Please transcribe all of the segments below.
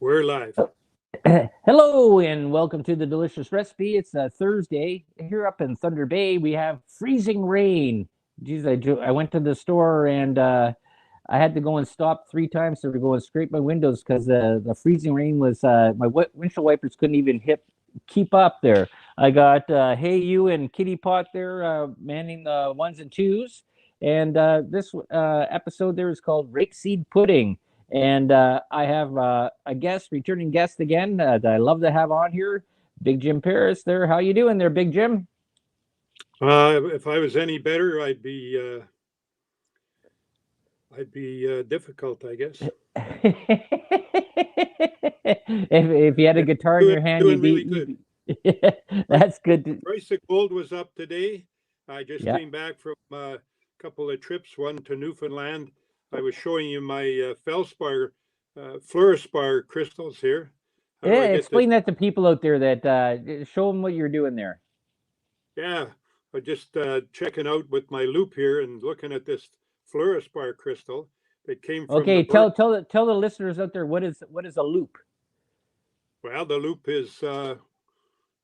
We're live. Hello and welcome to the Delicious Recipe. It's a Thursday here up in Thunder Bay. We have freezing rain. Geez, I went to the store and I had to go and stop 3 times to go and scrape my windows because the freezing rain was my windshield wipers couldn't even keep up there. I got Hey You and Kitty Pot there manning the ones and twos, and this episode there is called Rapeseed Pudding. And I have returning guest again that I love to have on here, Big Jim Paris. There, how you doing there, Big Jim? If I was any better, I'd be difficult, I guess. if you had a guitar in your hand, doing really good. That's good. Price of gold was up today. I just Yeah. came back from a couple of trips, one to Newfoundland. I was showing you my feldspar, fluorspar crystals here. How do I Yeah, get explain that to people out there that show them what you're doing there. Yeah, I'm just checking out with my loop here and looking at this fluorspar crystal that came from Okay, the bird. tell the listeners out there what is a loop. Well, the loop is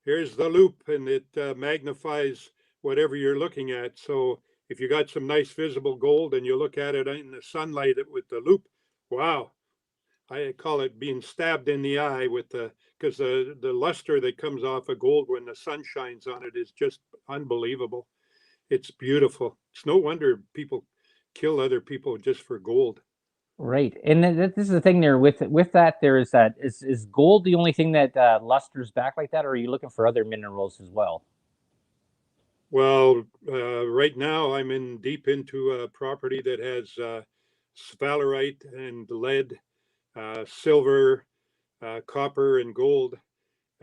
here's the loop, and it magnifies whatever you're looking at. So if you got some nice visible gold and you look at it in the sunlight with the loop, wow, I call it being stabbed in the eye with because the luster that comes off of gold when the sun shines on it is just unbelievable. It's beautiful. It's no wonder people kill other people just for gold. Right, and this is the thing there with that. There is that is gold the only thing that lusters back like that, or are you looking for other minerals as well? Well, right now I'm in deep into a property that has sphalerite and lead, silver, copper, and gold.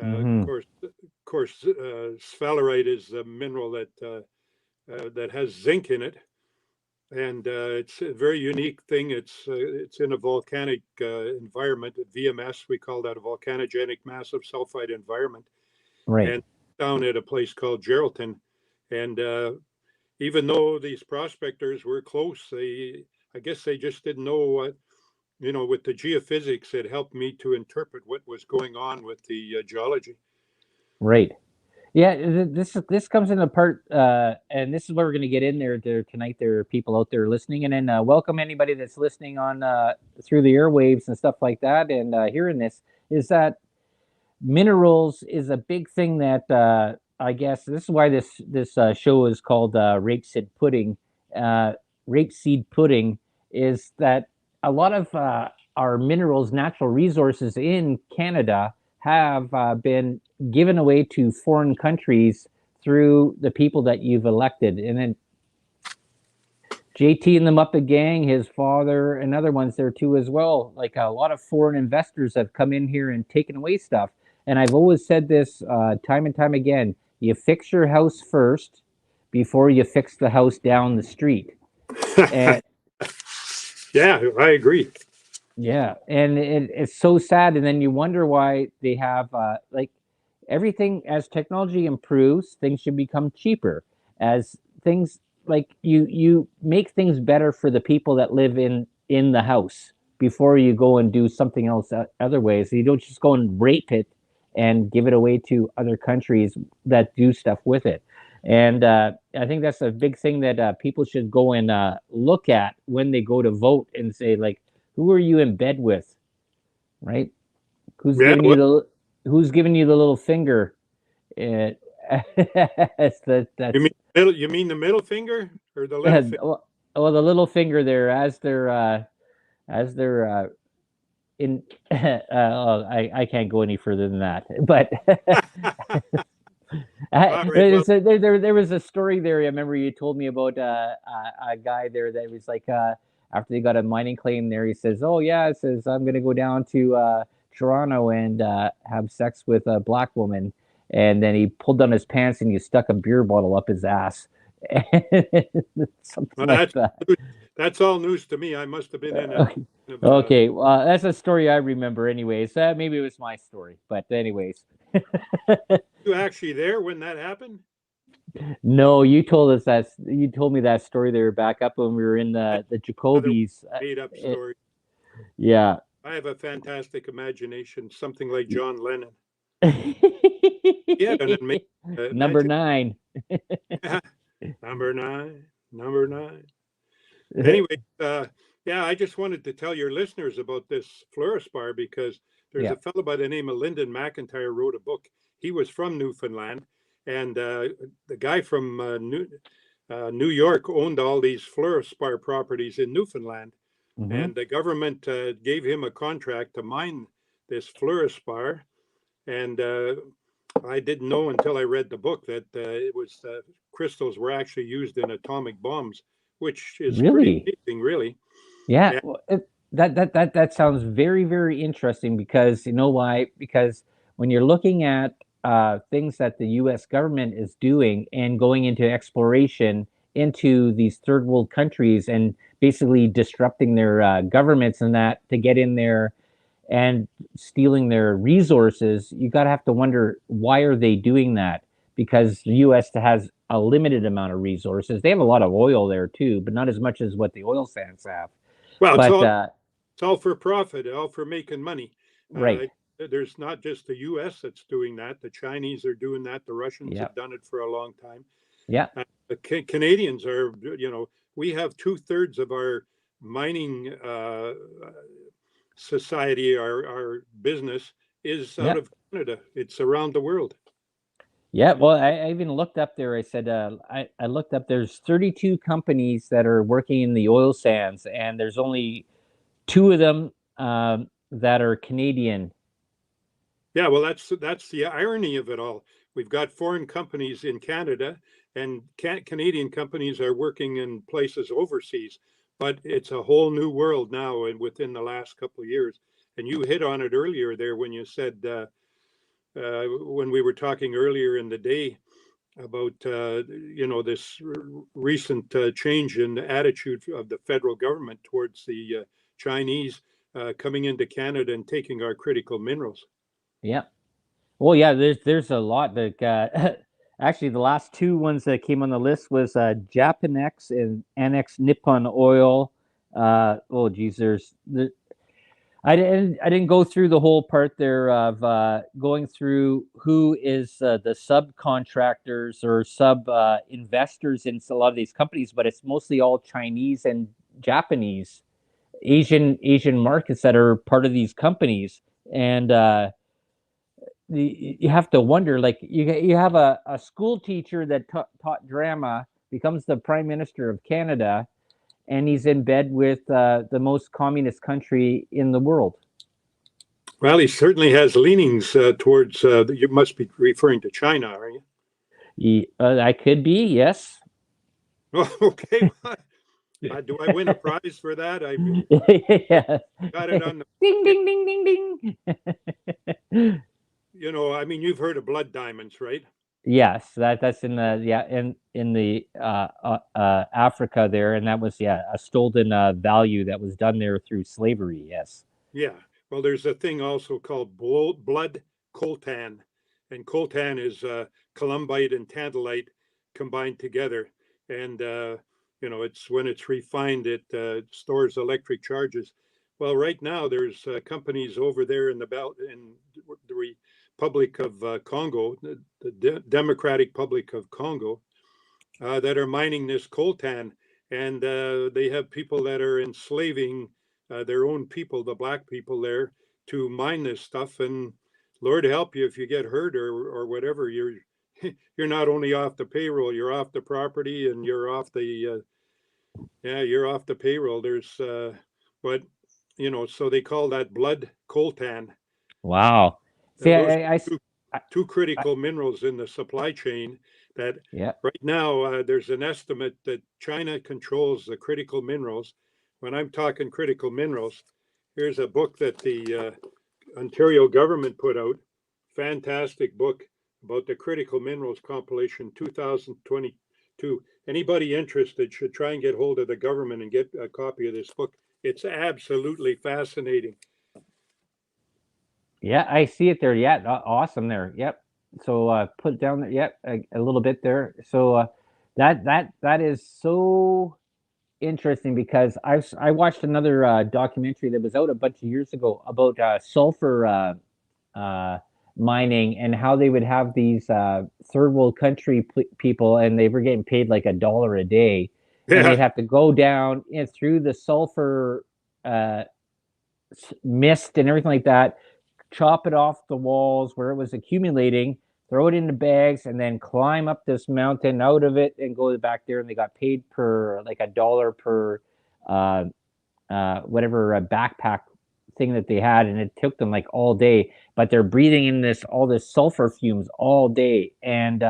Mm-hmm. Of course, sphalerite is a mineral that has zinc in it, and it's a very unique thing. It's in a volcanic environment, at VMS. We call that a volcanogenic massive sulfide environment, Right. and down at a place called Geraldton. And even though these prospectors were close, I guess they just didn't know what, with the geophysics, it helped me to interpret what was going on with the geology. Right. Yeah, this comes in a part, and this is where we're going to get in there tonight. There are people out there listening, and then welcome anybody that's listening on through the airwaves and stuff like that. And hearing this is that minerals is a big thing that I guess this is why this show is called Rapeseed Pudding. Rapeseed Pudding is that a lot of our minerals, natural resources in Canada have been given away to foreign countries through the people that you've elected. And then JT and the Muppet Gang, his father, and other ones there too as well. Like a lot of foreign investors have come in here and taken away stuff. And I've always said this time and time again: you fix your house first before you fix the house down the street. And Yeah, I agree. yeah, and it's so sad. And then you wonder why they have like everything as technology improves, things should become cheaper. As things like you make things better for the people that live in the house before you go and do something else other ways. You don't just go and rape it and give it away to other countries that do stuff with it. And I think that's a big thing that people should go and look at when they go to vote and say, like, who are you in bed with, right? Who's Yeah, giving you who's giving you the little finger? It, that's you mean the middle finger or the little finger? well, the little finger there as they're in. I can't go any further than that, but. All right, well, There was a story there. I remember you told me about a guy there that was like after they got a mining claim there, he says, "Oh yeah," it says I'm gonna go down to Toronto and have sex with a black woman, and then he pulled down his pants and he stuck a beer bottle up his ass, something well, like that. that's all news to me. I must have been in Okay, well, that's a story I remember. Anyways, maybe it was my story, but anyways. You actually there when that happened? No, you told us that. You told me that story there back up when we were in the Jacobies. Made up story. Yeah. I have a fantastic imagination, something like Y- John Lennon. He had an amazing Number imagination. 9. Number nine, number nine. Anyway, yeah, I just wanted to tell your listeners about this fluorospar because there's Yeah. a fellow by the name of Lyndon McIntyre wrote a book. He was from Newfoundland, and the guy from New York owned all these fluorospar properties in Newfoundland, Hmm. and the government gave him a contract to mine this fluorospar. And I didn't know until I read the book that it was crystals were actually used in atomic bombs, which is pretty Really? amazing, really. Yeah. And, Well, that sounds very, very interesting because you know why? Because when you're looking at things that the U.S. government is doing and going into exploration into these third world countries and basically disrupting their governments and that to get in there and stealing their resources, you got to have to wonder why are they doing that? Because the U.S. has a limited amount of resources. They have a lot of oil there too, but not as much as what the oil sands have. well, But it's all for profit, all for making money. right, Uh, there's not just the U.S. that's doing that. The Chinese are doing that. The Russians yeah, have done it for a long time. yeah, The Canadians are, we have two-thirds of our mining society, our business is out yeah, of Canada. It's around the world. yeah. Well, I even looked up there. I said I looked up. There's 32 companies that are working in the oil sands, and there's only two of them that are Canadian. Yeah, well, that's the irony of it all. We've got foreign companies in Canada, and Canadian companies are working in places overseas. But it's a whole new world now, and within the last couple of years. And you hit on it earlier there when you said when we were talking earlier in the day about this recent change in the attitude of the federal government towards the Chinese coming into Canada and taking our critical minerals. Yeah. Well, yeah, there's a lot that actually the last two ones that came on the list was Japanex and Annex Nippon Oil. Oh geez, I didn't go through the whole part there of going through who is the subcontractors or sub investors in a lot of these companies, but it's mostly all Chinese and Japanese, Asian markets that are part of these companies, and you have to wonder like you have a school teacher that taught drama becomes the prime minister of Canada and he's in bed with the most communist country in the world. Well, he certainly has leanings towards, you must be referring to China, are you? I could be, yes. Oh, okay. Do I win a prize for that? I Yeah. got it on the, Ding ding ding ding ding. I mean, you've heard of blood diamonds, right? Yes, that's in the yeah in the Africa there, and that was yeah a stolen value that was done there through slavery. Yes. Yeah. Well, there's a thing also called blood coltan, and coltan is columbite and tantalite combined together. And it's when it's refined, it stores electric charges. Well, right now there's companies over there in the belt in the Republic of Congo, the Democratic Republic of Congo, that are mining this coltan, and they have people that are enslaving their own people, the black people there, to mine this stuff. And Lord help you if you get hurt or whatever. You're not only off the payroll, you're off the property, and you're off the you're off the payroll. There's but so they call that blood coltan. Wow. See, Those two, I, two I critical minerals in the supply chain that yeah. right now there's an estimate that China controls the critical minerals. When I'm talking critical minerals, here's a book that the Ontario government put out. Fantastic book about the critical minerals compilation 2022. Anybody interested should try and get hold of the government and get a copy of this book. It's absolutely fascinating. Yeah, I see it there. Yeah, awesome there. Yep. So put it down there. Yep, a little bit there. So that is so. interesting because I watched another documentary that was out a bunch of years ago about sulfur uh, mining and how they would have these third world country people, and they were getting paid like $1 a day, and they'd Yeah. have to go down and through the sulfur uh, mist and everything like that, chop it off the walls where it was accumulating, throw it into bags, and then climb up this mountain out of it and go back there. And they got paid per like $1 per uh, whatever backpack thing that they had, and it took them like all day. But they're breathing in this all this sulfur fumes all day, and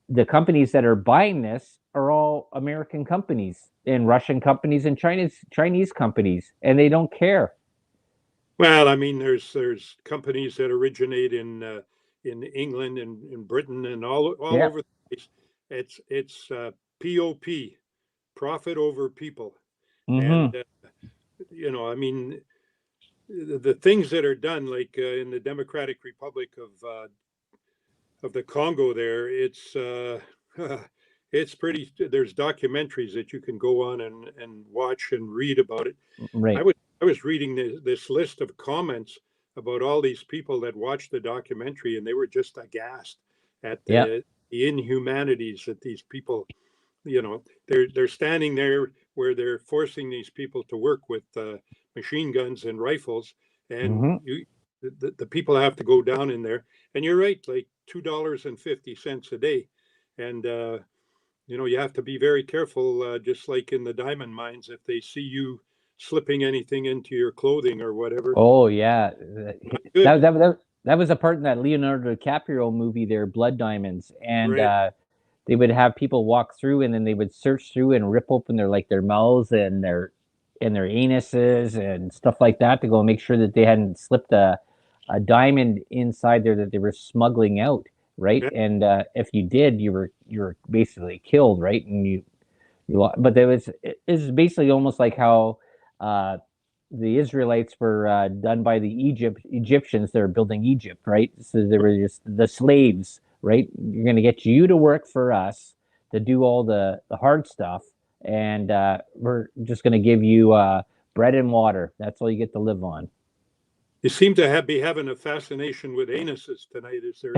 the companies that are buying this are all American companies and Russian companies and Chinese companies, and they don't care. Well, I mean, there's companies that originate in England and in Britain and all Yeah. over the place. It's POP, profit over people, and Mm-hmm. I mean, the things that are done, like in the Democratic Republic of the Congo, there, it's pretty. There's documentaries that you can go on and watch and read about it. I Right. was I was reading this list of comments about all these people that watched the documentary, and they were just aghast at Yeah. the inhumanities that these people, they're standing there where they're forcing these people to work with machine guns and rifles, and Mm-hmm. the people have to go down in there. And you're right, like $2.50 a day, and you have to be very careful, just like in the diamond mines, if they see you slipping anything into your clothing or whatever. Oh yeah, that, Good, that that that was a part in that Leonardo DiCaprio movie there, Blood Diamonds, and right? they would have people walk through, and then they would search through and rip open their mouths and their anuses and stuff like that to go make sure that they hadn't slipped a diamond inside there that they were smuggling out, right? Yeah, And if you did, you were basically killed, right? And but there was it's basically almost like how uh, the Israelites were done by the Egyptians that are building Egypt, right? So they were just the slaves, right? You're going to get you to work for us to do all the hard stuff, and we're just going to give you bread and water. That's all you get to live on. you seem to be having a fascination with anuses tonight. Is there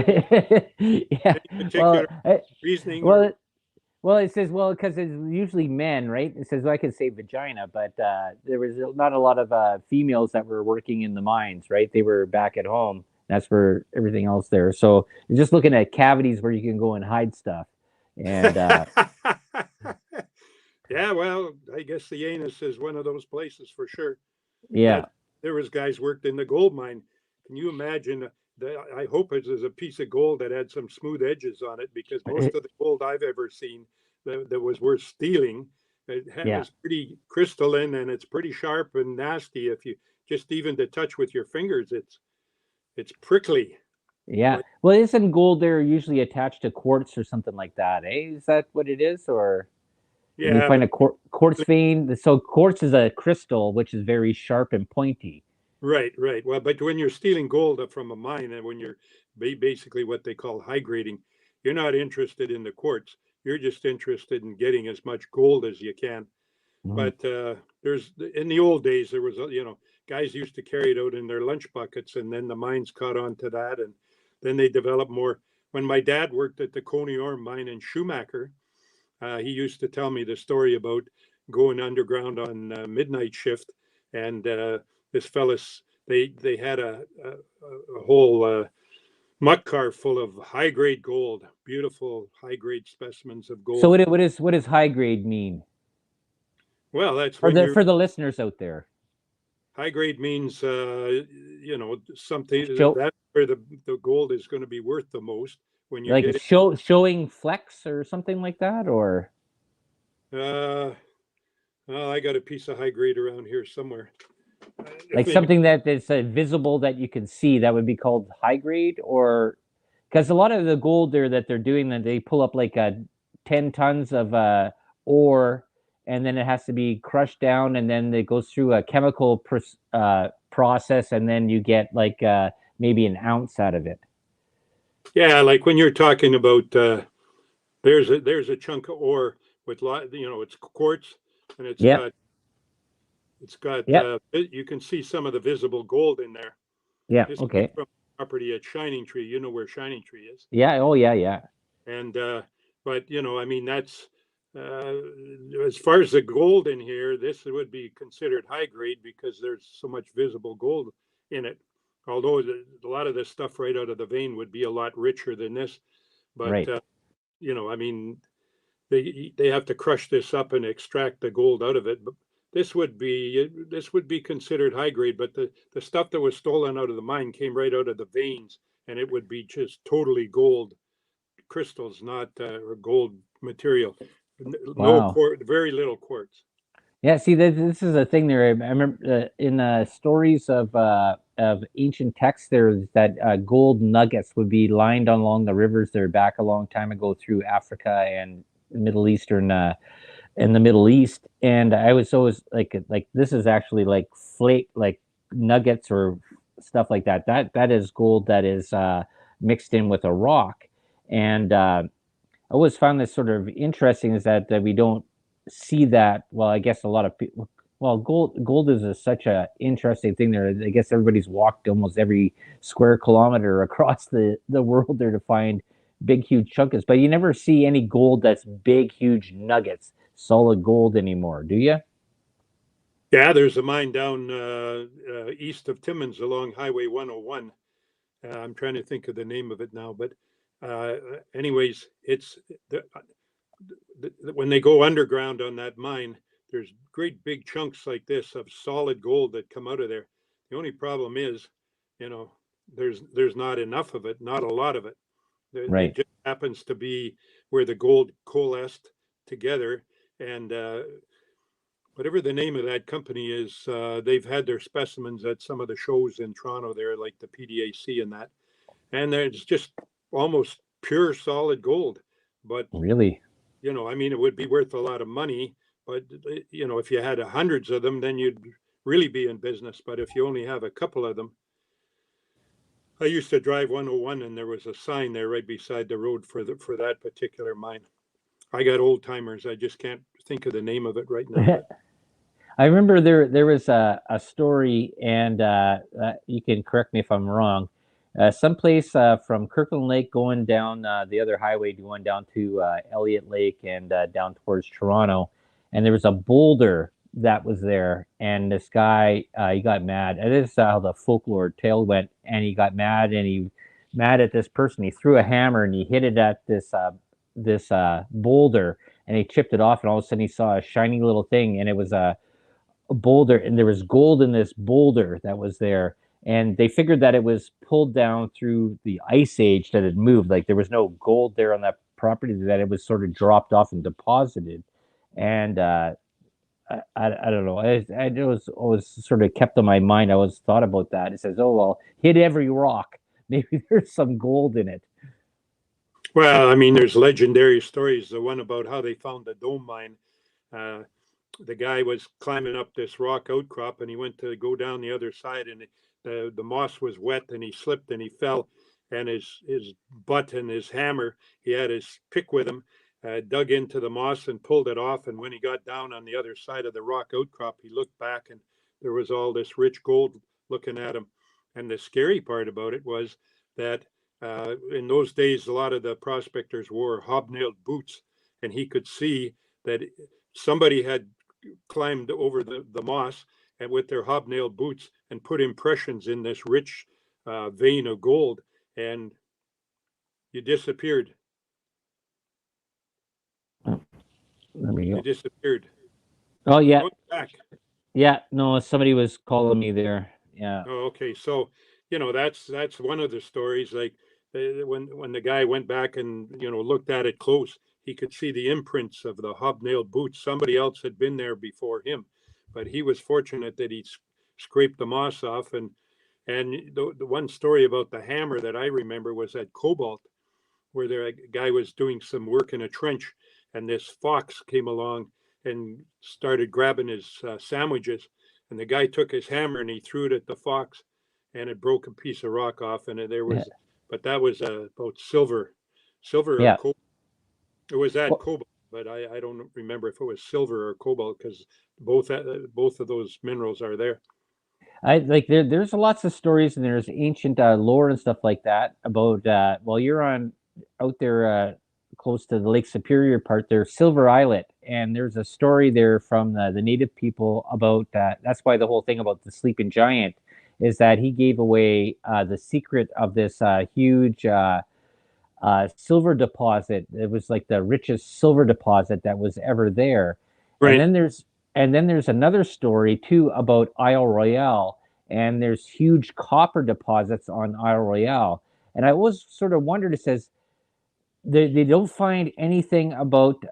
Yeah. any Well, particular reasoning or? well, well, it says, well, because it's usually men, right? It says, well, I could say vagina, but there was not a lot of females that were working in the mines, right? They were back at home. That's where everything else there. So you're just looking at cavities where you can go and hide stuff. And Yeah, well, I guess the anus is one of those places for sure. yeah, That there was guys worked in the gold mine. Can you imagine? I hope it was a piece of gold that had some smooth edges on it, because most of the gold I've ever seen that was worth stealing, yeah, was pretty crystalline, and it's pretty sharp and nasty. If you just even to touch with your fingers, it's prickly. yeah. But Well, isn't gold there usually attached to quartz or something like that? Eh? Is that what it is? Or when you yeah, find but a quartz vein, so quartz is a crystal which is very sharp and pointy. right, right. Well, but when you're stealing gold from a mine, and when you're basically what they call high grading, you're not interested in the quartz. You're just interested in getting as much gold as you can. Mhm. But there's in the old days there was guys used to carry it out in their lunch buckets, and then the mines caught on to that, and then they developed more. When my dad worked at the Coney Orm mine in Schumacher, he used to tell me the story about going underground on midnight shift, and this fellas they had a whole muck car full of high grade gold, beautiful high grade specimens of So gold. what does high grade mean Well, that's when you're for the listeners out there? high grade means something Show that's where the gold is going to be worth the most when you like get it. showing flex or something like that, or Uh, well, I got a piece of high grade around here somewhere. like Maybe. something that is visible that you can see that would be called high grade, or because a lot of the gold there that they're doing that they pull up like 10 tons of ore, and then it has to be crushed down, and then it goes through a chemical process, and then you get like maybe an ounce out of it. Yeah, like when you're talking about there's a chunk of ore with it's quartz, and Yep. Yep. you can see some of the visible gold in there. Yeah. This is Okay. from property at Shining Tree. You know where Shining Tree is. Yeah. Oh, yeah. Yeah. And but I mean, that's as far as the gold in here, this would be considered high grade because there's so much visible gold in it. Although a lot of this stuff right out of the vein would be a lot richer than this, but Right. I mean, they have to crush this up and extract the gold out of it. But this would be considered high grade. But the stuff that was stolen out of the mine came right out of the veins, and it would be just totally gold crystals, not or gold material. No Wow. quartz, very little quartz. Yeah, see, this is a thing there. I remember in stories of ancient texts, there's that gold nuggets would be lined along the rivers there back a long time ago through Africa and Middle Eastern in the Middle East. And I was always like this is actually like flake, like nuggets or stuff like that. That is gold that is mixed in with a rock. And I always found this sort of interesting is that we don't see that. Well, I guess a lot of people. Well, gold is such a interesting thing there. I guess everybody's walked almost every square kilometer across the world there to find big, huge chunks. But you never see any gold that's big, huge nuggets, solid gold anymore, do you? Yeah, there's a mine down east of Timmins along Highway 101. I'm trying to think of the name of it now, but uh, anyways, it's when they go underground on that mine, there's great big chunks like this of solid gold that come out of there. The only problem is, you know, there's not enough of it, not a lot of it. It Right. just happens to be where the gold coalesced together, and whatever the name of that company is, they've had their specimens at some of the shows in Toronto there, like the PDAC and that, and it's just almost pure solid gold. But Really? I mean, it would be worth a lot of money. But if you had hundreds of them, then you'd really be in business. But if you only have a couple of them, I used to drive 101, and there was a sign there right beside the road for that particular mine. I got old timers. I just can't think of the name of it right now. But I remember there was a story, and you can correct me if I'm wrong. Someplace from Kirkland Lake going down the other highway, going down to Elliott Lake and down towards Toronto, and there was a boulder that was there, and this guy he got mad. And this is how the folklore tale went, and he got mad, and he mad at this person. He threw a hammer and he hit it at this boulder, and he chipped it off, and all of a sudden he saw a shiny little thing, and it was a boulder, and there was gold in this boulder that was there. And they figured that it was pulled down through the ice age that had moved. Like there was no gold there on that property, that it was sort of dropped off and deposited. And I don't know. It was always sort of kept on my mind. I always thought about that. It says, oh, well, hit every rock. Maybe there's some gold in it. well, I mean, there's legendary stories. The one about how they found the dome mine. Uh, the guy was climbing up this rock outcrop, and he went to go down the other side, and the moss was wet, and he slipped and he fell, and his butt and his hammer, he had his pick with him, dug into the moss and pulled it off. And when he got down on the other side of the rock outcrop, he looked back, and there was all this rich gold looking at him. And the scary part about it was that in those days, a lot of the prospectors wore hobnailed boots, and he could see that somebody had climbed over the moss and with their hobnailed boots and put impressions in this rich vein of gold, and you disappeared. There we You go. disappeared. Oh, yeah. Oh, back. Yeah. No, somebody was calling me there. Yeah. Oh, okay. So, that's one of the stories. Like when the guy went back and looked at it close, he could see the imprints of the hobnailed boots. Somebody else had been there before him, but he was fortunate that he scraped the moss off. And the one story about the hammer that I remember was at Cobalt, where the guy was doing some work in a trench, and this fox came along and started grabbing his sandwiches. And the guy took his hammer and he threw it at the fox, and it broke a piece of rock off. And there Yeah. was, but that was about silver or Yeah. cobalt. It was at Well, Cobalt. but I don't remember if it was silver or cobalt because both of those minerals are there. I like there's lots of stories and there's ancient lore and stuff like that about well you're on out there close to the Lake Superior part there's Silver Islet and there's a story there from the native people about that's why the whole thing about the sleeping giant is that he gave away the secret of this huge silver deposit. It was like the richest silver deposit that was ever there. And Right. then there's another story too about Isle Royale, and there's huge copper deposits on Isle Royale. And I always sort of wondered. It says they don't find anything about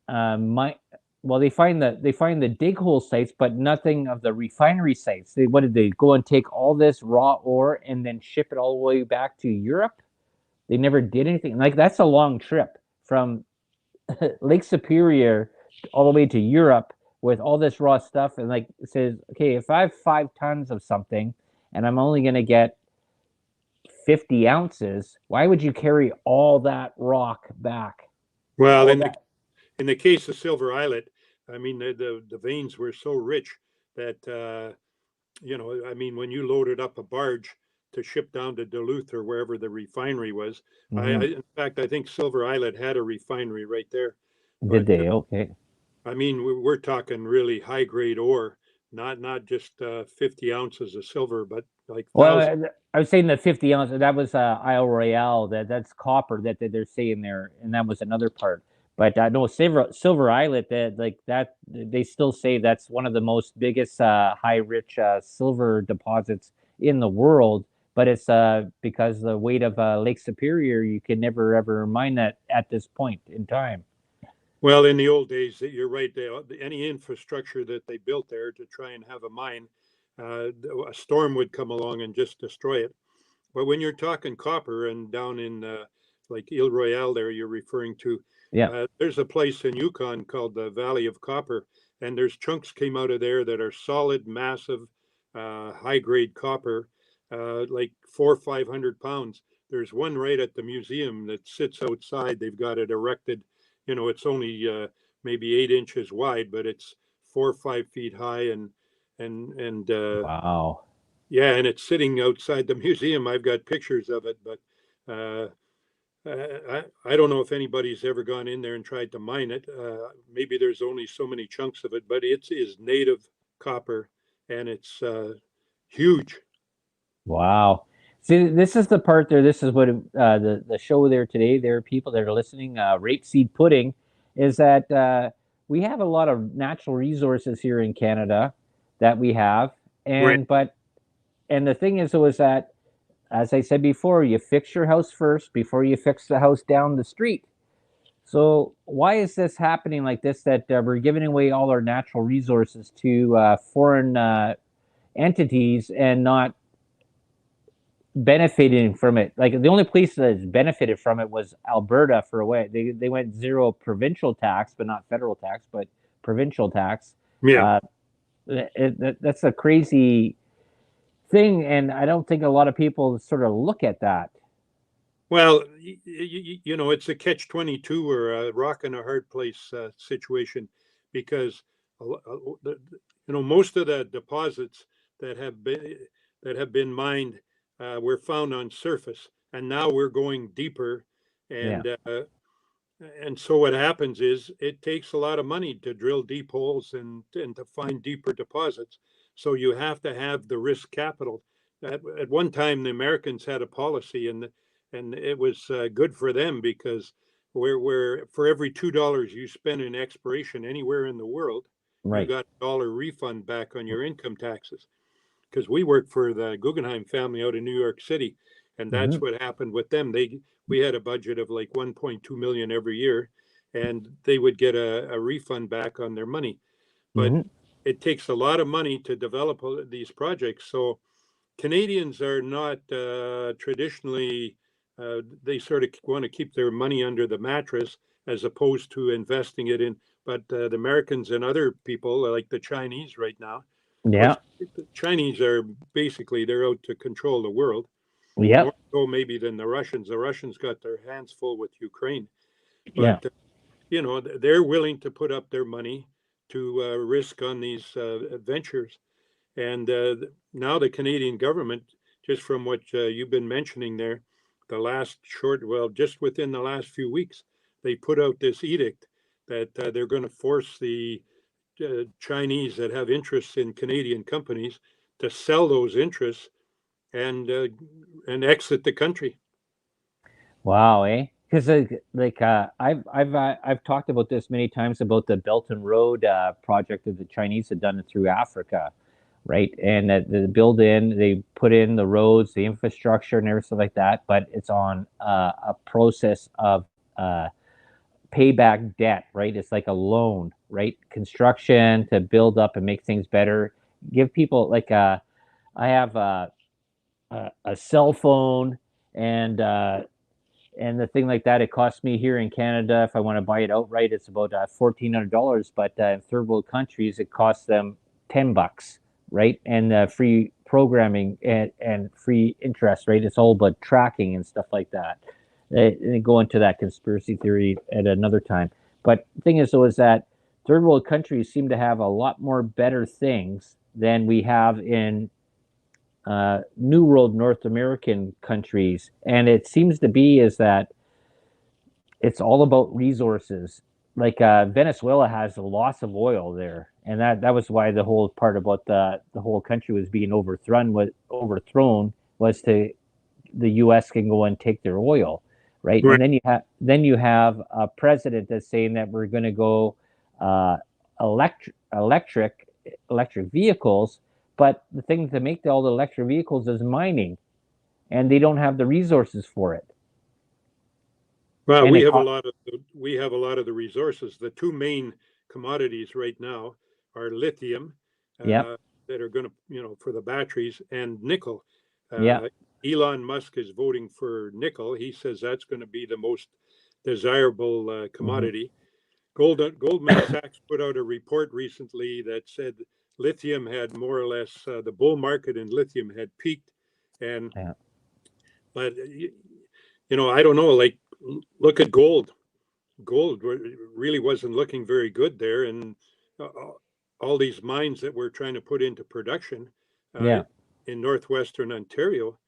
my. Well, they find the dig hole sites, but nothing of the refinery sites. What did they go and take all this raw ore and then ship it all the way back to Europe? They never did anything. Like that's a long trip from Lake Superior all the way to Europe with all this raw stuff. And like it says, okay, if I have 5 tons of something and I'm only going to get 50 ounces, why would you carry all that rock back? Well, All in that. the case of Silver Islet, I mean the veins were so rich that I mean when you loaded up a barge to ship down to Duluth or wherever the refinery was, Mm-hmm. in fact I think Silver Islet had a refinery right there, Did but they? Okay. I mean we're talking really high grade ore, not just 50 ounces of silver, but like Well, thousands. I was saying the 50 ounce, that was Isle Royale. That's copper that they're saying there, and that was another part. But no, Silver Islet, that like that, they still say that's one of the most biggest high rich silver deposits in the world. But it's because the weight of Lake Superior, you can never ever mine that at this point in time. Well, in the old days, you're right. Any infrastructure that they built there to try and have a mine, a storm would come along and just destroy it. But when you're talking copper and down in like Ile Royale, there you're referring to, Yeah, there's a place in Yukon called the Valley of Copper, and there's chunks came out of there that are solid, massive, high grade copper, like 400 or 500 pounds. There's one right at the museum that sits outside. They've got it erected. It's only maybe 8 inches wide, but it's 4 or 5 feet high, and wow. yeah, and it's sitting outside the museum. I've got pictures of it, but uh, I don't know if anybody's ever gone in there and tried to mine it. Maybe there's only so many chunks of it, but it is native copper, and it's huge. Wow. See, this is the part there. This is what the show there today. There are people that are listening. Rapeseed pudding is that we have a lot of natural resources here in Canada that we have, Right. and the thing is, was that as I said before, you fix your house first before you fix the house down the street. So why is this happening like this? That we're giving away all our natural resources to foreign entities and not benefiting from it. Like the only place that has benefited from it was Alberta for a way. They went zero provincial tax, but not federal tax, but provincial tax. Yeah. Uh, that's a crazy thing, and I don't think a lot of people sort of look at that. Well, it's a catch-22 or a rock and a hard place situation because most of the deposits that have been that have been mined were found on surface, and now we're going deeper, Yeah, and so what happens is it takes a lot of money to drill deep holes and to find deeper deposits. So you have to have the risk capital. At one time, the Americans had a policy, and it was good for them because where for every $2 you spend in exploration anywhere in the world, you right. got a dollar refund back on your income taxes. Because we worked for the Guggenheim family out in New York City, and Mm-hmm. that's what happened with them. We had a budget of like 1.2 million every year, and they would get a refund back on their money. But Mm-hmm. it takes a lot of money to develop these projects. So Canadians are not traditionally, they sort of want to keep their money under the mattress as opposed to investing it in. But the Americans and other people, like the Chinese right now, of Yeah. course, the Chinese are basically they're out to control the world more Yep. so maybe than the Russians. The Russians got their hands full with Ukraine, but Yeah. they're willing to put up their money to risk on these ventures. And now the Canadian government, just from what you've been mentioning there, just within the last few weeks, they put out this edict that they're going to force the Chinese that have interests in Canadian companies to sell those interests and exit the country. Wow, eh? Because I've talked about this many times about the Belt and Road project that the Chinese had done through Africa, right? And that they put in the roads, the infrastructure, and everything like that. But it's on a process of payback debt, right? It's like a loan, right? Construction to build up and make things better. Give people I have a cell phone and the thing like that. It costs me here in Canada, if I want to buy it outright, it's about $1,400. But in third world countries, it costs them $10, right? And free programming and free interest, right? It's all about tracking and stuff like that. And go into that conspiracy theory at another time. But the thing is, though, is that third world countries seem to have a lot more better things than we have in New World North American countries, and it seems to be is that it's all about resources. Like Venezuela has a loss of oil there, and that was why the whole part about the whole country was being overthrown was to the U.S. can go and take their oil, right? Right. And then you have a president that's saying that we're going to go electric vehicles. But the thing to make all the electric vehicles is mining, and they don't have the resources for it. Well, And we have a lot of the resources. The two main commodities right now are lithium, Yep. that are going to, for the batteries, and nickel. Yeah. Elon Musk is voting for nickel. He says that's going to be the most desirable commodity. Goldman Sachs put out a report recently that said lithium had more or less the bull market in lithium had peaked, and but I don't know. Like, look at gold. Gold really wasn't looking very good there, and all these mines that we're trying to put into production in northwestern Ontario.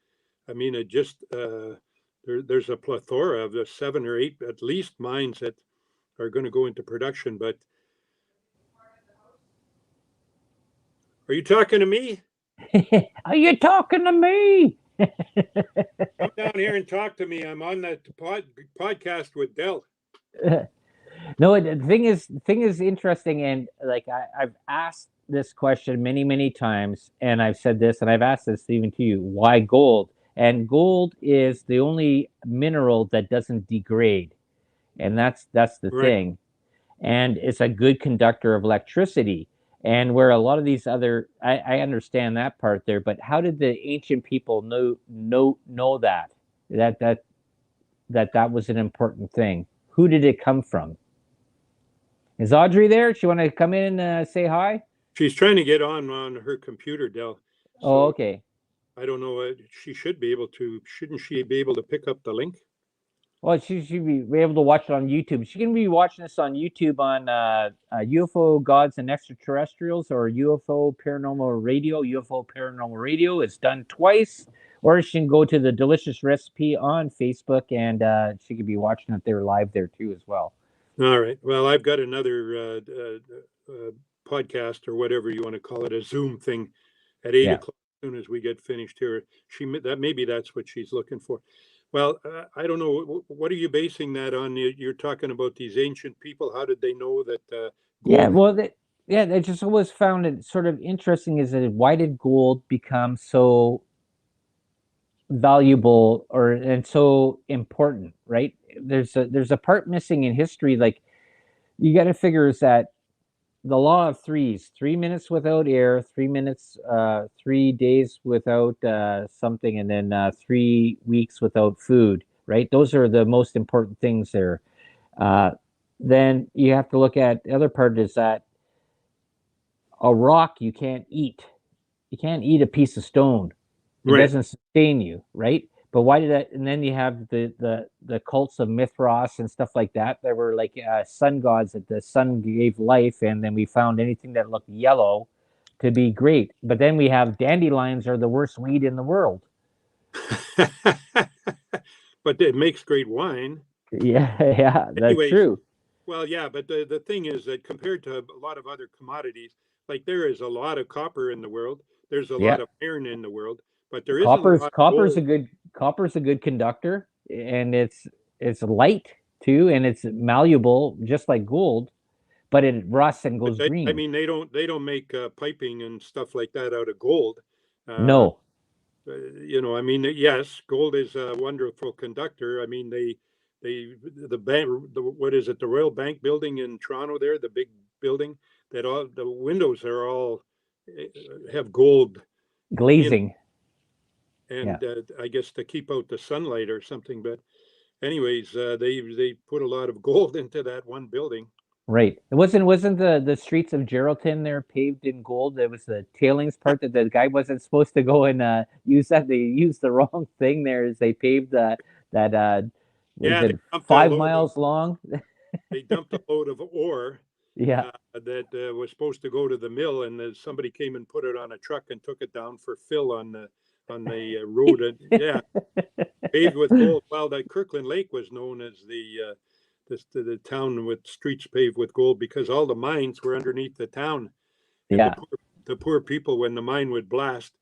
I mean, it just there's a plethora of the 7 or 8 at least mines that are going to go into production. But are you talking to me? Are you talking to me? Come down here and talk to me. I'm on that podcast with Del. No, the thing is interesting, and like I've asked this question many, many times, and I've said this, and I've asked this even to you: why gold? And gold is the only mineral that doesn't degrade, and that's the Right. thing. And it's a good conductor of electricity. And where a lot of these other, I understand that part there, but how did the ancient people know that was an important thing? Who did it come from? Is Audrey there? She want to come in and say hi? She's trying to get on her computer, Del. So Oh, okay. I don't know. She should be able to. Shouldn't she be able to pick up the link? Well, she should be able to watch it on YouTube. She can be watching this on YouTube on UFO Gods and Extraterrestrials or UFO Paranormal Radio. UFO Paranormal Radio is done twice. Or she can go to the Delicious Recipe on Facebook, and she could be watching it there live there too as well. All right. Well, I've got another podcast or whatever you want to call it, a Zoom thing at 8 o'clock. As soon as we get finished here, maybe that's what she's looking for. Well, I don't know. What are you basing that on? You're talking about these ancient people. How did they know that? Gold... I just always found it sort of interesting. Is that why did gold become so valuable and so important? Right? There's a part missing in history. Like, you got to figure is that the law of threes: 3 minutes without air, 3 minutes, 3 days without something, and then 3 weeks without food, right? Those are the most important things there. Then you have to look at the other part is that a rock you can't eat. You can't eat a piece of stone. It doesn't sustain you, right? But why did that? And then you have the cults of Mithras and stuff like that. There were like sun gods that the sun gave life, and then we found anything that looked yellow to be great. But then we have dandelions are the worst weed in the world. But it makes great wine. Yeah, yeah, that's Anyways, true. well, yeah, but the thing is that compared to a lot of other commodities, like there is a lot of copper in the world, there's a Yeah, lot of iron in the world, but there isn't a lot of gold. copper's a good conductor, and it's light too, and it's malleable just like gold, but it rusts and But goes I green. mean, they don't make piping and stuff like that out of gold. Uh, No, I mean, yes, gold is a wonderful conductor. I mean, the bank, what is it, the Royal Bank building in Toronto there, the big building that all the windows are all uh, have gold in, glazing. Yeah. and I guess to keep out the sunlight or something. But anyways, they put a lot of gold into that one building. Right. It wasn't the streets of Geraldton there paved in gold. It was the tailings part that the guy wasn't supposed to go and use that. They used the wrong thing there as they paved that was Yeah, it 5 miles long? they dumped a load of ore Yeah. that was supposed to go to the mill, and somebody came and put it on a truck and took it down for fill on the road. And yeah, paved with gold. Well, the Kirkland Lake was known as the town with streets paved with gold because all the mines were underneath the town, and Yeah. the poor people, when the mine would blast,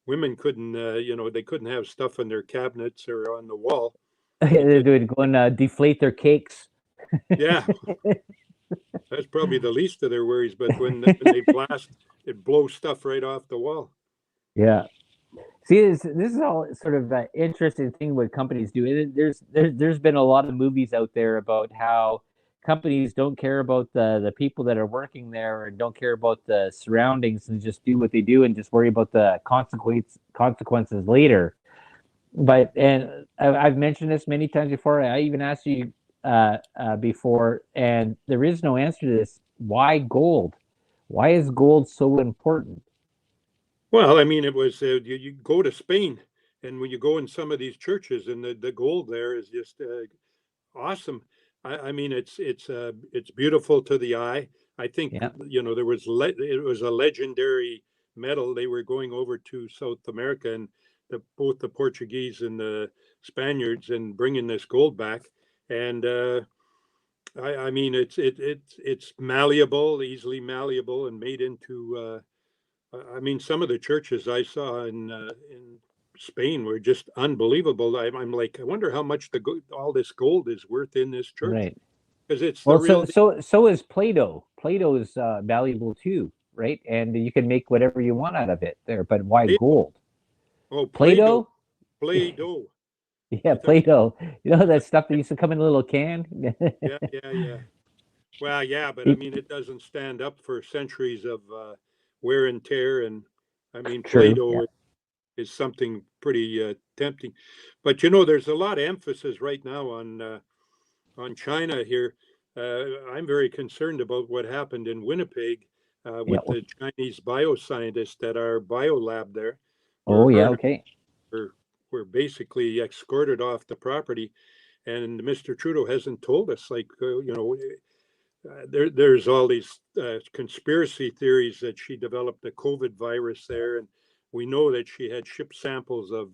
women couldn't they couldn't have stuff in their cabinets or on the wall They because would go and deflate their cakes. yeah, that's probably the least of their worries. But when they blast, it blows stuff right off the wall. Yeah. See, this is all sort of an interesting thing what companies do. There's been a lot of movies out there about how companies don't care about the people that are working there and don't care about the surroundings and just do what they do and just worry about the consequences later. But and I've mentioned this many times before. I even asked you before, and there is no answer to this. Why gold? Why is gold so important? Well, I mean, it was you go to Spain, and when you go in some of these churches, and the gold there is just awesome. I mean, it's beautiful to the eye. I think Yeah. it was a legendary metal. They were going over to South America, and both the Portuguese and the Spaniards, and bringing this gold back. And I mean, it's malleable, easily malleable, and made into. I mean, some of the churches I saw in Spain were just unbelievable. I'm like, I wonder how much all this gold is worth in this church Right. because it's the Well, real deal. so is Play-Doh. Play-Doh is valuable too, right? And you can make whatever you want out of it there. But why Play-Doh. gold? Oh, Play-Doh, Play-Doh? Play-Doh. Yeah, I thought, Play-Doh. You know that stuff that used to come in a little can? yeah, yeah, yeah. Well, yeah, but I mean, it doesn't stand up for centuries of wear and tear, and I mean, True. Yeah. Play-Doh is something pretty tempting. But there's a lot of emphasis right now on China here. I'm very concerned about what happened in Winnipeg Yeah. with the Chinese bioscientists at our biolab there, where Oh, her yeah. and Okay. her were basically escorted off the property. And Mr. Trudeau hasn't told us, like, there's all these conspiracy theories that she developed the COVID virus there, and we know that she had shipped samples of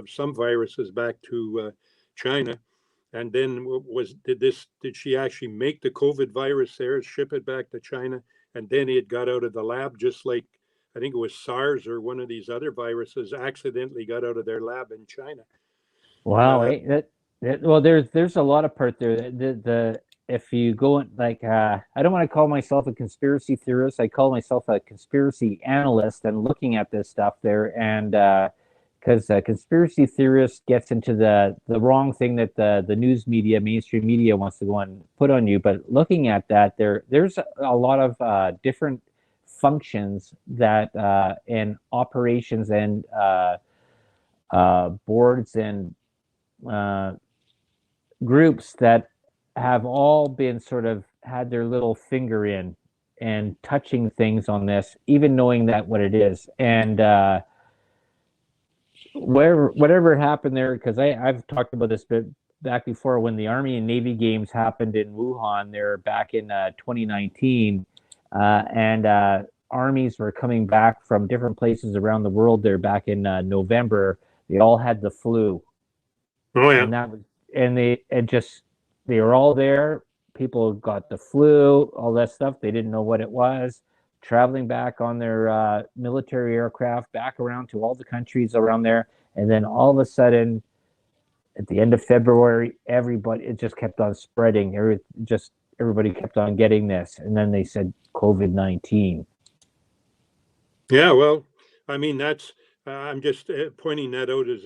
some viruses back to China. And then did she actually make the COVID virus there, ship it back to China, and then it got out of the lab, just like I think it was SARS or one of these other viruses accidentally got out of their lab in China. Wow. Uh, Well, there's a lot of part there. The if you go in, like I don't want to call myself a conspiracy theorist. I call myself a conspiracy analyst and looking at this stuff there and because conspiracy theorist gets into the wrong thing that the news media, mainstream media wants to go and put on you. But looking at that, there's a lot of different functions that in operations and boards and uh, groups that have all been sort of had their little finger in and touching things on this, even knowing that what it is. And whatever happened there, because I've talked about this bit back before when the Army and Navy Games happened in Wuhan there back in 2019, and armies were coming back from different places around the world there back in November. They all had the flu, Oh yeah. and that was and they were all there. People got the flu, all that stuff. They didn't know what it was. Traveling back on their military aircraft back around to all the countries around there, and then all of a sudden, at the end of February, everybody it just kept on spreading. Everybody kept on getting this, and then they said COVID-19. Yeah, well, I mean, that's, I'm just pointing that out as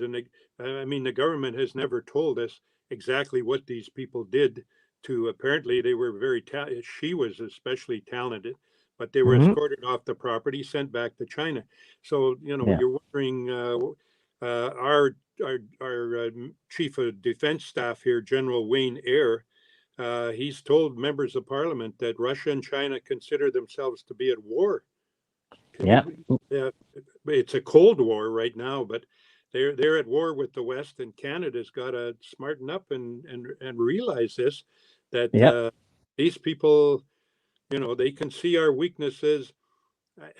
I mean, the government has never told us exactly what these people did to, apparently they were she was especially talented, but they were Mm-hmm. escorted off the property, sent back to China. So, Yeah, you're wondering, our chief of defense staff here, General Wayne Eyre, he's told members of parliament that Russia and China consider themselves to be at war. Can yeah, you? Yeah, it's a cold war right now, but they're at war with the West, and Canada's got to smarten up and realize this, that yeah, these people, they can see our weaknesses.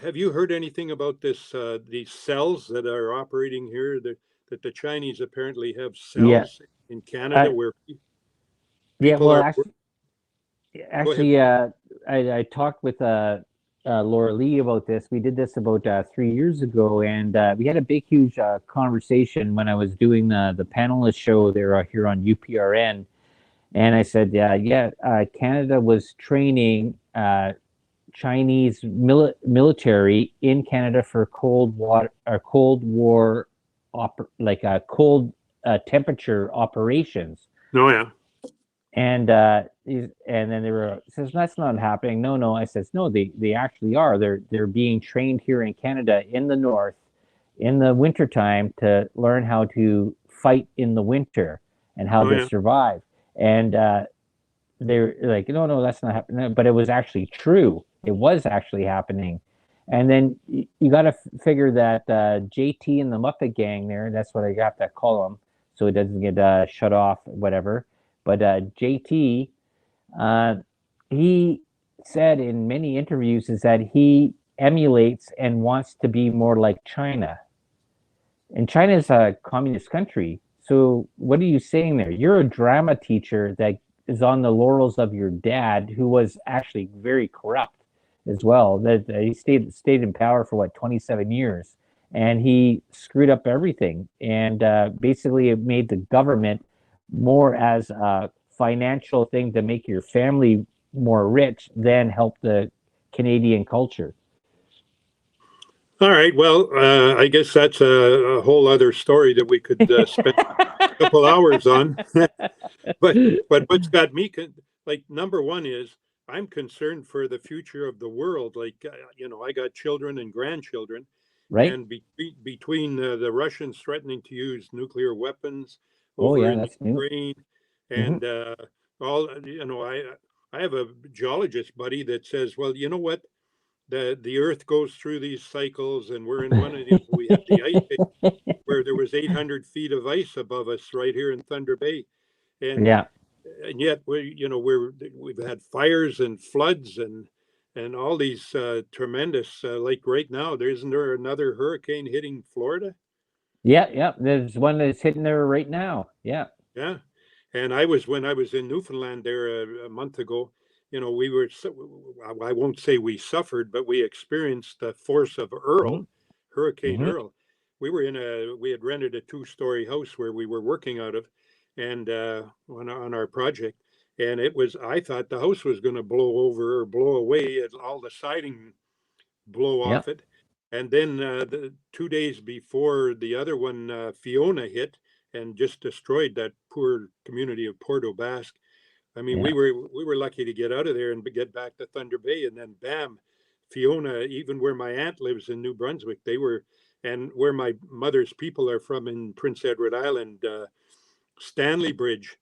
Have you heard anything about these cells that are operating here? That the Chinese apparently have yeah. cells in Canada I, where yeah. people Well, are. Go ahead. actually, I talked with Laura Lee about this. We did this about 3 years ago, and we had a big, huge conversation when I was doing the panelist show there here on UPRN. And I said, yeah, Canada was training Chinese military in Canada for Cold War, like cold temperature operations. Oh yeah. And then they were says that's not happening. No, no. I says no. They actually are. They're being trained here in Canada in the north in the wintertime to learn how to fight in the winter and how Oh to yeah. survive. And they're like, no, no, that's not happening. But it was actually true. It was actually happening. And then you got to figure that JT and the Muppet Gang there, that's what I got that call him, so it doesn't get shut off, whatever. But JT, uh, he said in many interviews is that he emulates and wants to be more like China. And China is a communist country. So what are you saying there? You're a drama teacher that is on the laurels of your dad, who was actually very corrupt as well. That he stayed in power for what 27 years, and he screwed up everything. And basically, it made the government more as a financial thing to make your family more rich than help the Canadian culture. All right. Well, I guess that's a whole other story that we could spend a couple hours on. But what's got me like number one is I'm concerned for the future of the world. Like I got children and grandchildren, Right? and between the Russians threatening to use nuclear weapons Oh over yeah, in that's new. Ukraine, Mm-hmm. and all I have a geologist buddy that says, well, you know what? The Earth goes through these cycles, and we're in one of the we had the ice age where there was 800 feet of ice above us right here in Thunder Bay, and Yeah, yet we've had fires and floods and all these tremendous like right now. Isn't there another hurricane hitting Florida? yeah, yeah. There's one that's hitting there right now. Yeah. Yeah, and when I was in Newfoundland there a month ago. We were. I won't say we suffered, but we experienced the force of Mm-hmm. Hurricane Mm-hmm. Earl. We had rented a two-story house where we were working out of, and on our project, and it was. I thought the house was going to blow over or blow away, and all the siding blow Yeah. off it. And then 2 days before the other one, Fiona hit and just destroyed that poor community of Port aux Basque. I mean, Yeah. we were lucky to get out of there and get back to Thunder Bay, and then bam, Fiona. Even where my aunt lives in New Brunswick, and where my mother's people are from in Prince Edward Island, Stanley Bridge.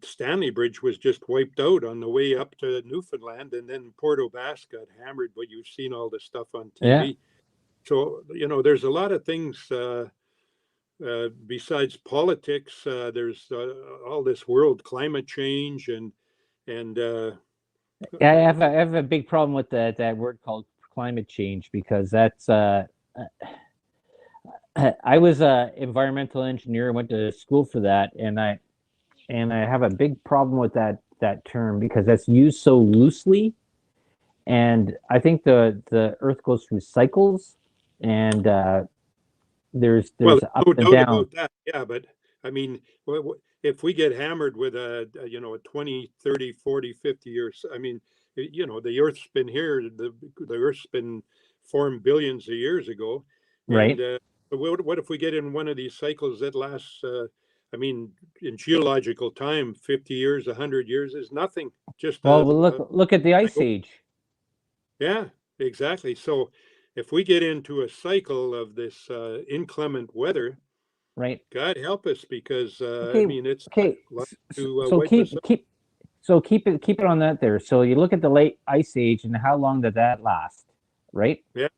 Stanley Bridge was just wiped out on the way up to Newfoundland, and then Port aux Basque got hammered. But you've seen all the stuff on Yeah. TV, so there's a lot of things besides politics, there's all this world climate change and Yeah, I have a big problem with that word called climate change because that's I was a environmental engineer, went to school for that, and I have a big problem with that term because that's used so loosely. And I think the Earth goes through cycles, and well, there's no ups and doubt downs, about that. Yeah, but I mean, if we get hammered with a 20, 30, 40, 50 years, I mean, the Earth's been here, the Earth's been formed billions of years ago. And right? what if we get in one of these cycles that lasts, I mean, in geological time, 50 years, 100 years is nothing. Just Well, look at the Ice Age, yeah, exactly. So if we get into a cycle of this inclement weather, right? God help us, because I Okay, mean it's okay. like to So wipe us out. keep it on that there. So you look at the late Ice Age and how long did that last, right? Yeah,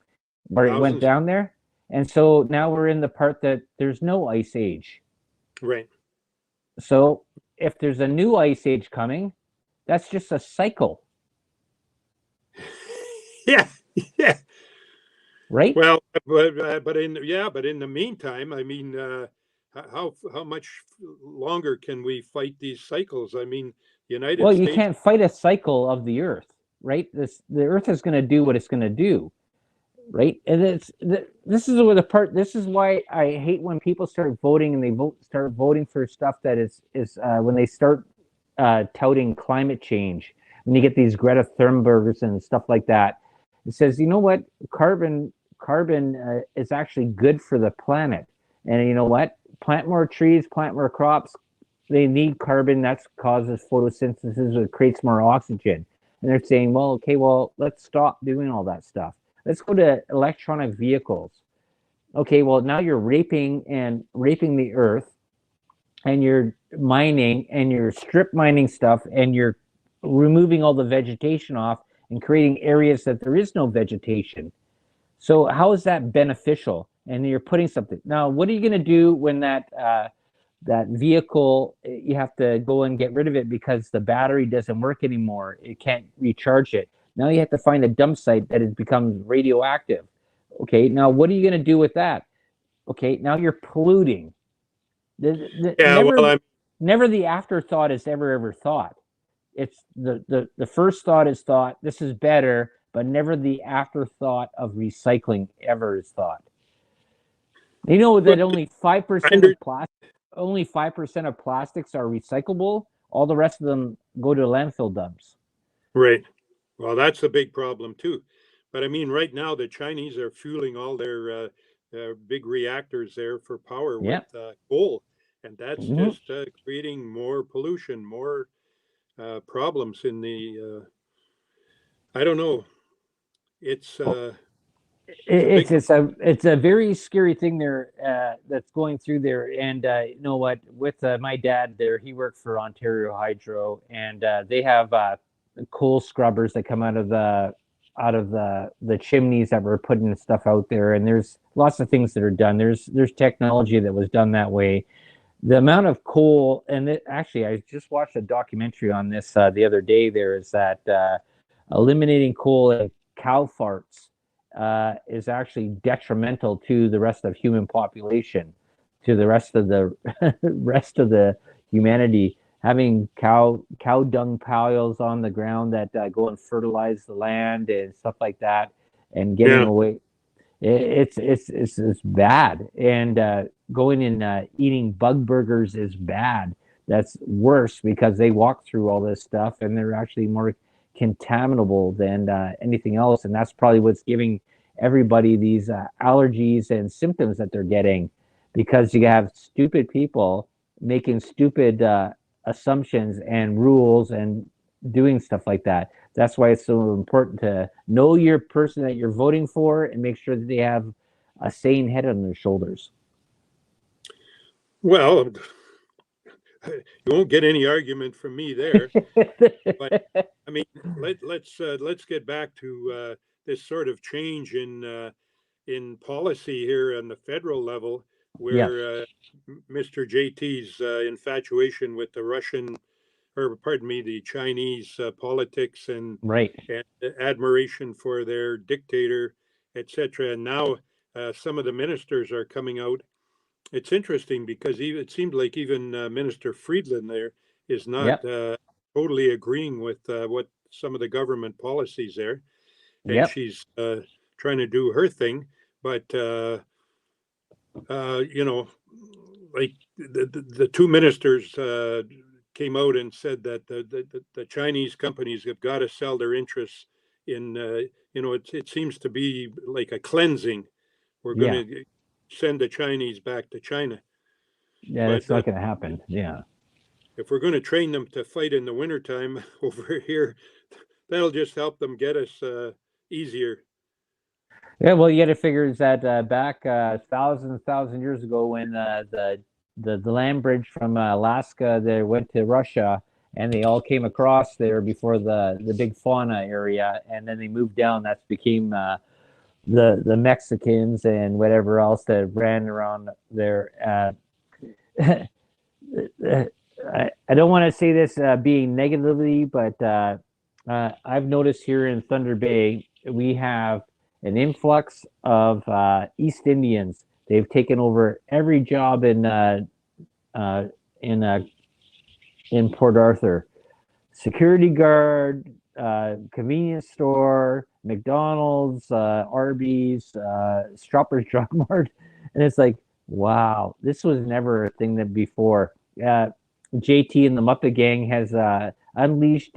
Where it went thousands. down there, and so now we're in the part that there's no Ice Age. Right. So if there's a new Ice Age coming, that's just a cycle, Yeah. Yeah. right? Well, but in the meantime, I mean, how much longer can we fight these cycles? I mean, United Well, you States. can't fight a cycle of the Earth, right? The Earth is going to do what it's going to do, right? And this is where the part. This is why I hate when people start voting and they start voting for stuff that is when they start touting climate change. When you get these Greta Thunbergs and stuff like that, it says, you know what, carbon is actually good for the planet, and you know what, plant more trees, plant more crops. They need carbon. That causes photosynthesis. It creates more oxygen. And they're saying, well, okay, well, let's stop doing all that stuff. Let's go to electronic vehicles. Okay, well, now you're raping the earth, and you're mining and you're strip mining stuff, and you're removing all the vegetation off and creating areas that there is no vegetation. So how is that beneficial? And you're putting something. Now, what are you going to do when that vehicle, you have to go and get rid of it because the battery doesn't work anymore? It can't recharge it. Now you have to find a dump site that has become radioactive. Okay, now what are you going to do with that? Okay, now you're polluting. Yeah. Well, Never the afterthought is ever thought. It's the first thought is thought, this is better, but never the afterthought of recycling ever is thought. You know that only 5% of plastics are recyclable. All the rest of them go to landfill dumps. right. Well, that's a big problem too. But I mean, right now the Chinese are fueling all their big reactors there for power with Yeah. coal, and that's Mm-hmm. just creating more pollution, more problems in the. I don't know. It's Well, it's a big. it's a very scary thing there that's going through there. And you know what? With my dad there, he worked for Ontario Hydro, and they have coal scrubbers that come out of the chimneys that were putting stuff out there. And there's lots of things that are done. There's technology that was done that way. The amount of coal, and actually, I just watched a documentary on this the other day. There is that eliminating coal and cow farts is actually detrimental to the rest of human population, to the rest of the rest of the humanity. Having cow dung piles on the ground that go and fertilize the land and stuff like that, and getting Yeah. away, it's bad. And going and eating bug burgers is bad. That's worse because they walk through all this stuff and they're actually more contaminable than anything else. And that's probably what's giving everybody these allergies and symptoms that they're getting, because you have stupid people making stupid assumptions and rules and doing stuff like that. That's why it's so important to know your person that you're voting for and make sure that they have a sane head on their shoulders. Well, you won't get any argument from me there. But I mean, let's get back to this sort of change in policy here on the federal level. Yeah. where Mr. JT's infatuation with the Russian, or pardon me, the Chinese politics Right. and admiration for their dictator, etc. And now some of the ministers are coming out. It's interesting because even, it seemed like even Minister Friedland there is not Yep. totally agreeing with what some of the government policies there, and Yep. she's trying to do her thing. But you know, like the two ministers came out and said that the Chinese companies have got to sell their interests in, it seems to be like a cleansing. We're going Yeah. to send the Chinese back to China. Yeah. But That's not going to happen. Yeah. if we're going to train them to fight in the wintertime over here, that'll just help them get us easier. Yeah. Well, you got to figure is that back thousand years ago when the land bridge from Alaska they went to Russia and they all came across there before the big fauna area and then they moved down. That became the Mexicans and whatever else that ran around there. I don't want to say this being negatively, but I've noticed here in Thunder Bay we have an influx of East Indians. They've taken over every job uh, in uh, in Port Arthur, security guard, convenience store, McDonald's, Arby's, Shoppers Drug Mart, and it's like, wow, this was never a thing that before. JT and the Muppet Gang has unleashed,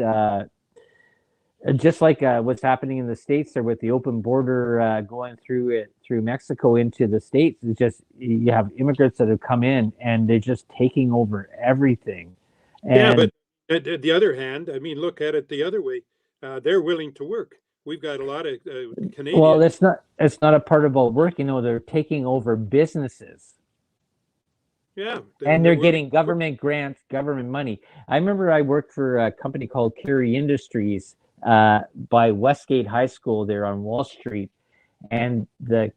just like what's happening in the states there with the open border going through Mexico into the states. It's just you have immigrants that have come in and they're just taking over everything. Yeah, And but at the other hand, I mean, look at it the other way. They're willing to work. We've got a lot of well, Canadians. it's not a part about work. You know, they're taking over businesses Yeah, and they're they're willing getting to work. government grants, government money. I remember I worked for a company called Carey Industries by Westgate High School there on Wall Street, and the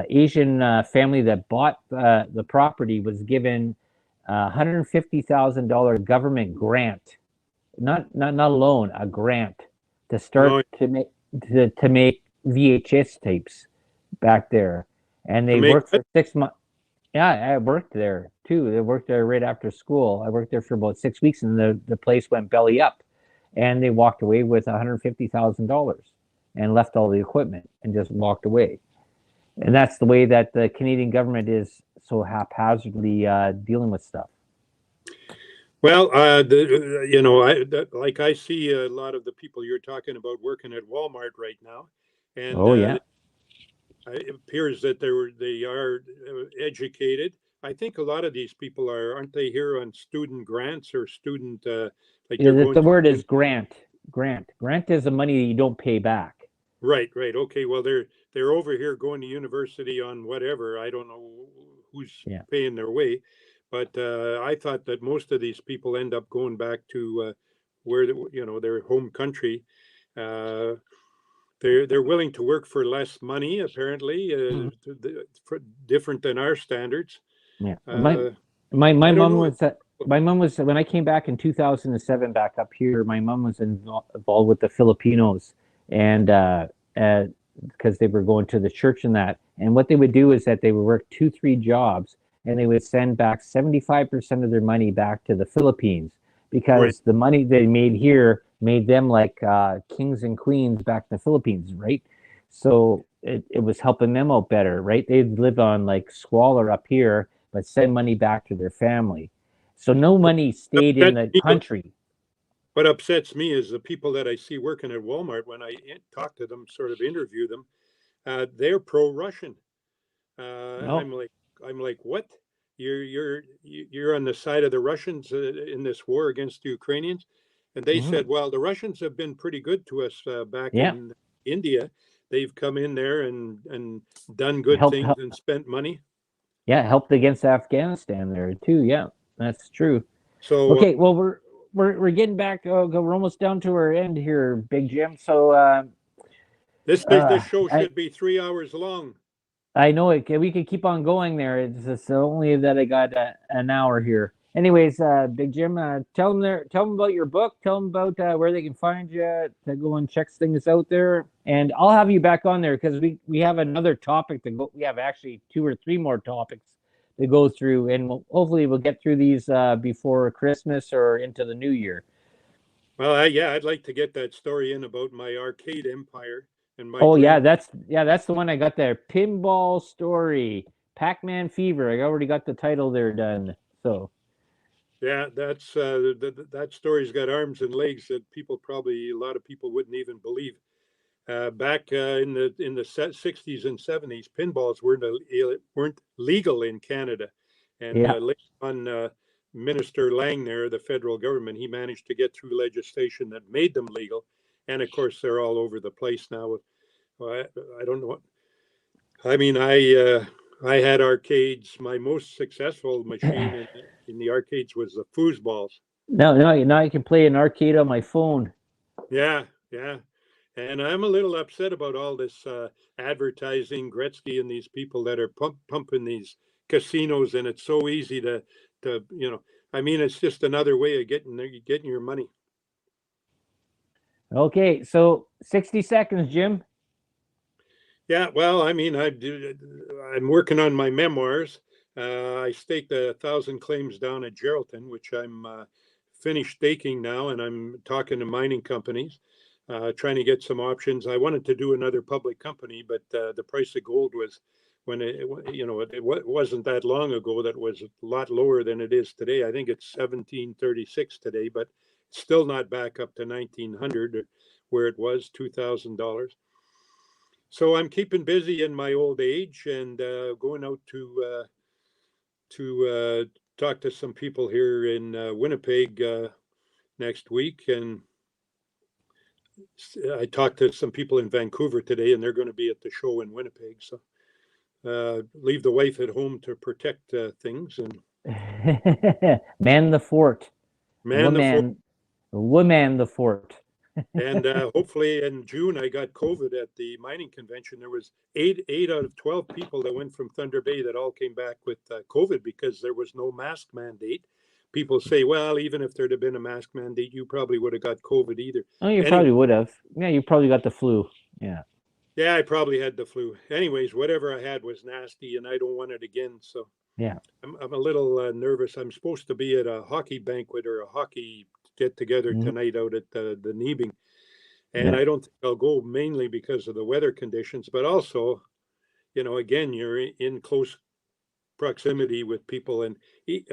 Asian family that bought the property was given $150,000 government grant, not a loan, a grant to start No, to make VHS tapes back there, and to they make worked for 6 months. Yeah, I worked there too. I worked there right after school. I worked there for about 6 weeks, and the place went belly up, and they walked away with $150,000 and left all the equipment and just walked away. And that's the way that the Canadian government is so haphazardly dealing with stuff. well, like I see a lot of the people you're talking about working at Walmart right now, and Oh yeah. it appears that they are educated. I think a lot of these people aren't they here on student grants or student like they're going The through word is grant. Grant is the money that you don't pay back. right, right. Okay, well they're over here going to university on whatever. I don't know who's Yeah. paying their way, but I thought that most of these people end up going back to where their home country. Uh, they're willing to work for less money, apparently, Mhm. different than our standards. Yeah. Uh, My I don't mom know. was my mom was when I came back in 2007 back up here. My mom was involved with the Filipinos, and because they were going to the church and that. And what they would do is that they would work 2, 3 jobs, and they would send back 75% of their money back to the Philippines Right. because the money they made here made them like kings and queens back in the Philippines, right? So it was helping them out better, right? They'd live on like squalor up here, but send money back to their family. So no money stayed in Upsets the me, country. what upsets me is the people that I see working at Walmart when I talk to them, sort of interview them, they're pro-Russian. No. I'm like, what? You're on the side of the Russians in this war against the Ukrainians, and they Hmm. said, well, the Russians have been pretty good to us back Yeah. in India. They've come in there and done good Helped, things help, and spent money. yeah, helped against Afghanistan there too. Yeah, that's true. So Okay, well we're getting back. We're almost down to our end here, Big Jim. So this uh, show I should be 3 hours long. I know it. We could keep on going there. It's just only that I got an hour here. Anyways, Big Jim, tell them there. Tell them about your book. Tell them about where they can find you to go and check things out there. And I'll have you back on there because we have another topic to go. We have actually 2 or 3 more topics to go through, and hopefully we'll get through these before Christmas or into the new year. Well, yeah, I'd like to get that story in about my arcade empire and my Oh dream. yeah, that's the one I got there. Pinball Story, Pac-Man Fever. I already got the title there done. So Yeah, that's that story's got arms and legs that a lot of people wouldn't even believe. Back in the 60s and 70s, pinballs weren't legal in Canada, and yeah. later on, Minister Lang there, the federal government, he managed to get through legislation that made them legal, and of course they're all over the place now. I don't know. I mean, I had arcades. My most successful machine in the arcades was the foosballs. Now I can play an arcade on my phone. Yeah, yeah. And I'm a little upset about all this advertising, Gretzky and these people that are pumping these casinos, and it's so easy to I mean, it's just another way of getting your money. Okay, so 60 seconds, Jim. Yeah, well, I mean, I'm working on my memoirs. I staked 1,000 claims down at Geraldton, which I'm finished staking now, and I'm talking to mining companies, trying to get some options. I wanted to do another public company, but the price of gold was it wasn't that long ago that was a lot lower than it is today. I think it's 1736 today, but still not back up to 1900 where it was $2,000. So I'm keeping busy in my old age and going out to talk to some people here in Winnipeg next week, and I talked to some people in Vancouver today, and they're going to be at the show in Winnipeg. So leave the wife at home to protect things and Man the fort. man the fort. Woman, woman the fort. And hopefully in June, I got COVID at the mining convention. There was eight out of 12 people that went from Thunder Bay that all came back with COVID because there was no mask mandate. People say, well, even if there'd have been a mask mandate, you probably would have got COVID either. Oh, you Anyway, probably would have. Yeah, you probably got the flu. Yeah. yeah, I probably had the flu. Anyways, whatever I had was nasty, and I don't want it again. So Yeah. I'm a little nervous. I'm supposed to be at a hockey banquet or a hockey get together Mhm. tonight out at the Nebing. And Yeah. I don't think I'll go mainly because of the weather conditions, but also, again, you're in close proximity with people. And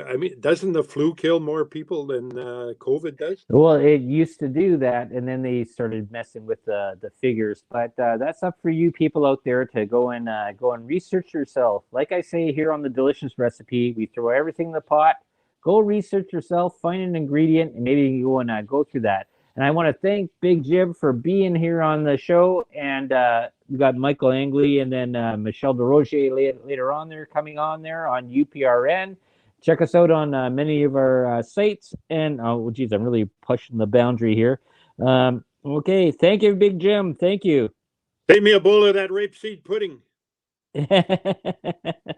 I mean, doesn't the flu kill more people than COVID does? Well, it used to do that, and then they started messing with the figures. But that's up for you people out there to go and research yourself. Like I say here on the Delicious Recipe, we throw everything in the pot. Go research yourself, find an ingredient, and maybe you go and go through that. And I want to thank Big Jim for being here on the show. And we got Michael Angley and then Michelle DeRoger later on there coming on there on UPRN. Check us out on many of our sites. And oh, geez, I'm really pushing the boundary here. Okay, thank you, Big Jim. Thank you. Save me a bowl of that rapeseed pudding.